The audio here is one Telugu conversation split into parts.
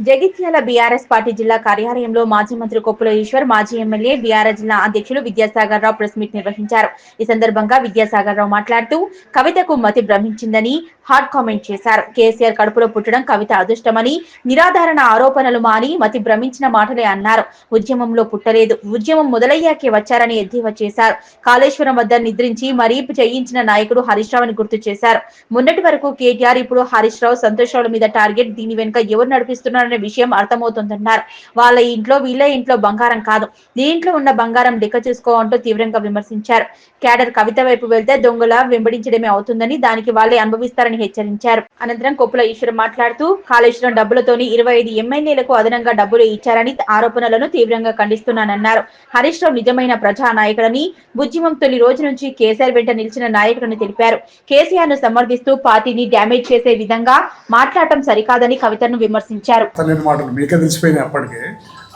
జగిత్యాల బీఆర్ఎస్ పార్టీ జిల్లా కార్యాలయంలో మాజీ మంత్రి కొప్పుల ఈశ్వర్, మాజీ ఎమ్మెల్యే బీఆర్ఎస్ జిల్లా అధ్యక్షులు విద్యాసాగర్ రావు ప్రెస్ మీట్ నిర్వహించారు. ఈ సందర్భంగా విద్యాసాగర్ రావు మాట్లాడుతూ కవితకు మతి భ్రమించిందని హాట్ కామెంట్ చేశారు. కేసీఆర్ కడుపులో పుట్టడం కవిత అదృష్టమని, నిరాధారణ ఆరోపణలు మాని మతి భ్రమించిన మాటలే అన్నారు. ఉద్యమంలో పుట్టలేదు, ఉద్యమం మొదలయ్యాకే వచ్చారని ఎద్దేవా చేశారు. కాళేశ్వరం వద్ద నిద్రించి మరీ చేయించిన నాయకుడు హరీష్ రావుని గుర్తు చేశారు. మొన్నటి వరకు కేటీఆర్, ఇప్పుడు హరీష్ రావు, సంతోష్ రావుల మీద టార్గెట్. దీని వెనుక ఎవరు నడిపిస్తున్నారు విషయం అర్థమవుతుందన్నారు. వాళ్ళ ఇంట్లో వీళ్ళ ఇంట్లో బంగారం కాదు, దీంట్లో ఉన్న బంగారం లెక్క చూసుకో అంటూ తీవ్రంగా విమర్శించారు. క్యాడర్ కవిత వైపు వెళ్తే దొంగల వెంబడించడమే అవుతుందని, దానికి వాళ్ళే అనుభవిస్తారని హెచ్చరించారు. అనంతరం కొప్పుల ఈశ్వర్ మాట్లాడుతూ కాళేశ్వరం డబ్బులతోని 25 ఎమ్మెల్యేలకు అదనంగా డబ్బులు ఇచ్చారని ఆరోపణలను తీవ్రంగా ఖండిస్తున్నానన్నారు. హరీష్ రావు నిజమైన ప్రజా నాయకుడని, ఉద్యమం తొలి రోజు నుంచి కేసీఆర్ వెంట నిలిచిన నాయకుడని తెలిపారు. కేసీఆర్ ను సమర్థిస్తూ పార్టీని డ్యామేజ్ చేసే విధంగా మాట్లాడటం సరికాదని కవితను విమర్శించారు. లేని మాటలు మీకే తెలిసిపోయినాయి. అప్పటికే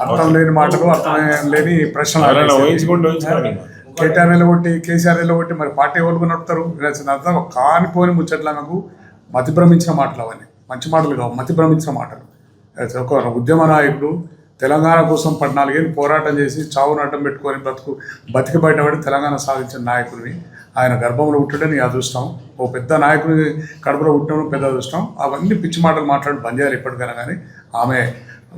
అర్థం లేని మాటలు, అర్థం లేని ప్రశ్నలు. కేటీఆర్ నిలబొట్టి, కేసీఆర్ నిలబొట్టి మరి పార్టీ ఎవరు నడుపుతారు? అర్థం కానిపోని ముచ్చట్లకు మతి భ్రమించిన మాటలు అవన్నీ. మంచి మాటలు కావు, మతి భ్రమించిన మాటలు. ఒక ఉద్యమ నాయకుడు తెలంగాణ కోసం 14 ఏళ్ళు పోరాటం చేసి చావును అడ్డం పెట్టుకొని బతికి బయటపడి తెలంగాణ సాధించిన నాయకుడిని ఆయన గర్భంలో పుట్టడం నీ అదృష్టం. ఓ పెద్ద నాయకుడి కడుపులో పుట్టడం పెద్ద అదృష్టం. అవన్నీ పిచ్చి మాటలు మాట్లాడి బంద్ చేయాలి ఎప్పటికైనా. కానీ ఆమె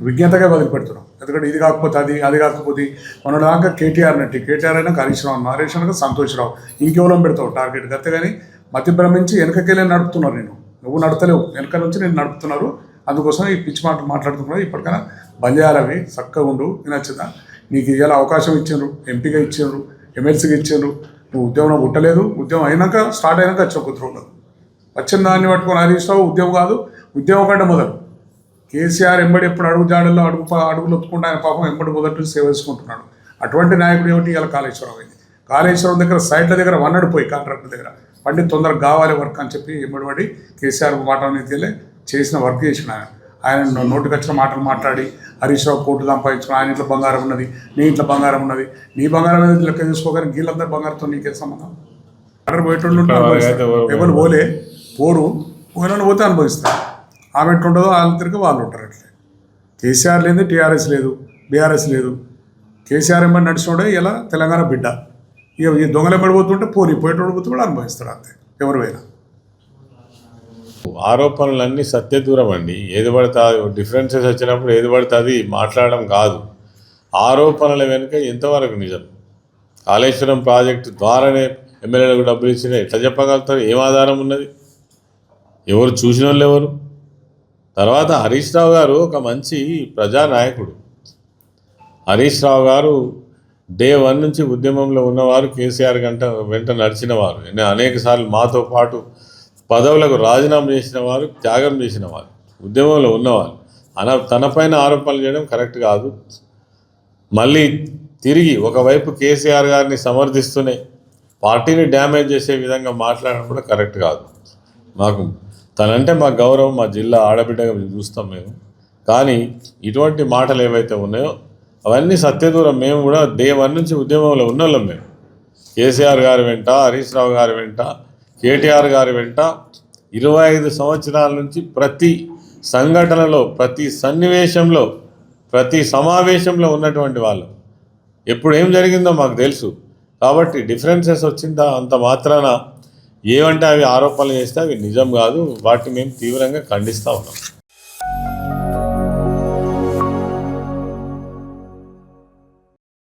విజ్ఞతగా వదిలిపెడుతున్నాం. ఎందుకంటే ఇది కాకపోతే అది కాకపోతే మొన్నదాకా కేటీఆర్ నట్టి, కేటీఆర్ అయినా హరీష్ రావు, హరీష్ అయినా సంతోష్ రావు, ఇంకెవరం పెడతావు టార్గెట్ గతే. కానీ మతి భ్రమించి వెనకకెళ్ళి నడుపుతున్నారు. నువ్వు నడతలేవు, వెనక నుంచి నేను నడుపుతున్నారు. అందుకోసం ఈ పిచ్చి మాటలు మాట్లాడుతున్నారు. ఇప్పటికైనా బంద్ చేయాలి. అవి చక్కగా ఉండు. నచ్చిందా? నీకు ఇవాళ అవకాశం ఇచ్చిండ్రు, ఎంపీగా ఇచ్చిండ్రు, ఎమ్మెల్సీగా ఇచ్చిండ్రు. నువ్వు ఉద్యమంలో పుట్టలేదు. ఉద్యమం అయినాక, స్టార్ట్ అయినాక వచ్చావు కొద్ది రోజులు. వచ్చిన దాన్ని పట్టుకొని హరీష్ రావు ఉద్యమం కాదు, ఉద్యమం కంటే మొదలు. కేసీఆర్ ఎంబడి ఎప్పుడు అడుగు జాడల్లో అడుగులు ఒత్తుకుంటే ఆయన పాపం ఎంబడి మొదటి సేవ చేసుకుంటున్నాడు. అటువంటి నాయకుడు ఏమిటి ఇలా కాళేశ్వరం అయింది. కాళేశ్వరం దగ్గర సైట్ల దగ్గర వన్నడిపోయి కాంట్రాక్టర్ దగ్గర పండి తొందరగా కావాలి వర్క్ అని చెప్పి ఎంబడి కేసీఆర్ మాట అనేది చేసిన వర్క్ చేసిన ఆయన నోటికి వచ్చిన మాటలు మాట్లాడి హరీష్ రావు కోర్టు సంపాదించుకుని ఆయన ఇంట్లో బంగారం ఉన్నది, నీ ఇంట్లో బంగారం ఉన్నది, నీ బంగారం అనేది లెక్క తీసుకోగానే వీళ్ళందరూ బంగారంతో నీకే సంబంధం. ఆర్డర్ పోయేటోళ్ళు ఎవరు పోరు పోయిన పోతే అనుభవిస్తారు. ఆమె ఎట్లుంటుందో వాళ్ళ తిరిగి వాళ్ళు ఉంటారు. అట్లే కేసీఆర్ లేదు, టీఆర్ఎస్ లేదు, బీఆర్ఎస్ లేదు. కేసీఆర్ ఎంబడి నడిచినోడే ఇలా తెలంగాణ బిడ్డ. ఇక ఈ దొంగలు ఎంబడి పోతుంటే పోయేటోడు పోతే కూడా అనుభవిస్తాడు. అంతే ఎవరు పోయినా. ఆరోపణలన్నీ సత్యదూరం అండి. ఏది పడితే డిఫరెన్సెస్ వచ్చినప్పుడు ఏది పడితే అది మాట్లాడడం కాదు. ఆరోపణల వెనుక ఎంతవరకు నిజం? కాళేశ్వరం ప్రాజెక్టు ద్వారానే ఎమ్మెల్యేలకు డబ్బులు ఇచ్చిన ఎట్లా చెప్పగలుగుతారు? ఏం ఆధారం ఉన్నది? ఎవరు చూసిన వాళ్ళు ఎవరు? తర్వాత హరీష్ రావు గారు ఒక మంచి ప్రజానాయకుడు. హరీష్ రావు గారు డే 1 నుంచి ఉద్యమంలో ఉన్నవారు, కేసీఆర్ వెంట నడిచిన వారు, అనేక సార్లు మాతో పాటు పదవులకు రాజీనామా చేసిన వారు, త్యాగం చేసిన వారు, ఉద్యమంలో ఉన్నవారు. తనపైన ఆరోపణలు చేయడం కరెక్ట్ కాదు. మళ్ళీ తిరిగి ఒకవైపు కేసీఆర్ గారిని సమర్థిస్తూనే పార్టీని డ్యామేజ్ చేసే విధంగా మాట్లాడడం కూడా కరెక్ట్ కాదు. తనంటే మా గౌరవం, మా జిల్లా ఆడబిడ్డగా చూస్తాం మేము. కానీ ఇటువంటి మాటలు ఏవైతే ఉన్నాయో అవన్నీ సత్యదూరం. మేము కూడా డే 1 నుంచి ఉద్యమంలో ఉన్నోళ్ళం. మేము కేసీఆర్ గారి వెంట, హరీష్ రావు గారి వెంట, కేటీఆర్ గారి వెంట 25 సంవత్సరాల నుంచి ప్రతి సంఘటనలో, ప్రతి సన్నివేశంలో, ప్రతి సమావేశంలో ఉన్నటువంటి వాళ్ళు. ఎప్పుడు ఏం జరిగిందో మాకు తెలుసు. కాబట్టి డిఫరెన్సెస్ వచ్చిందా అంత మాత్రాన ఏమంటే అవి ఆరోపణలు చేస్తే అవి నిజం కాదు. వాటిని మేము తీవ్రంగా ఖండిస్తూ ఉన్నాం.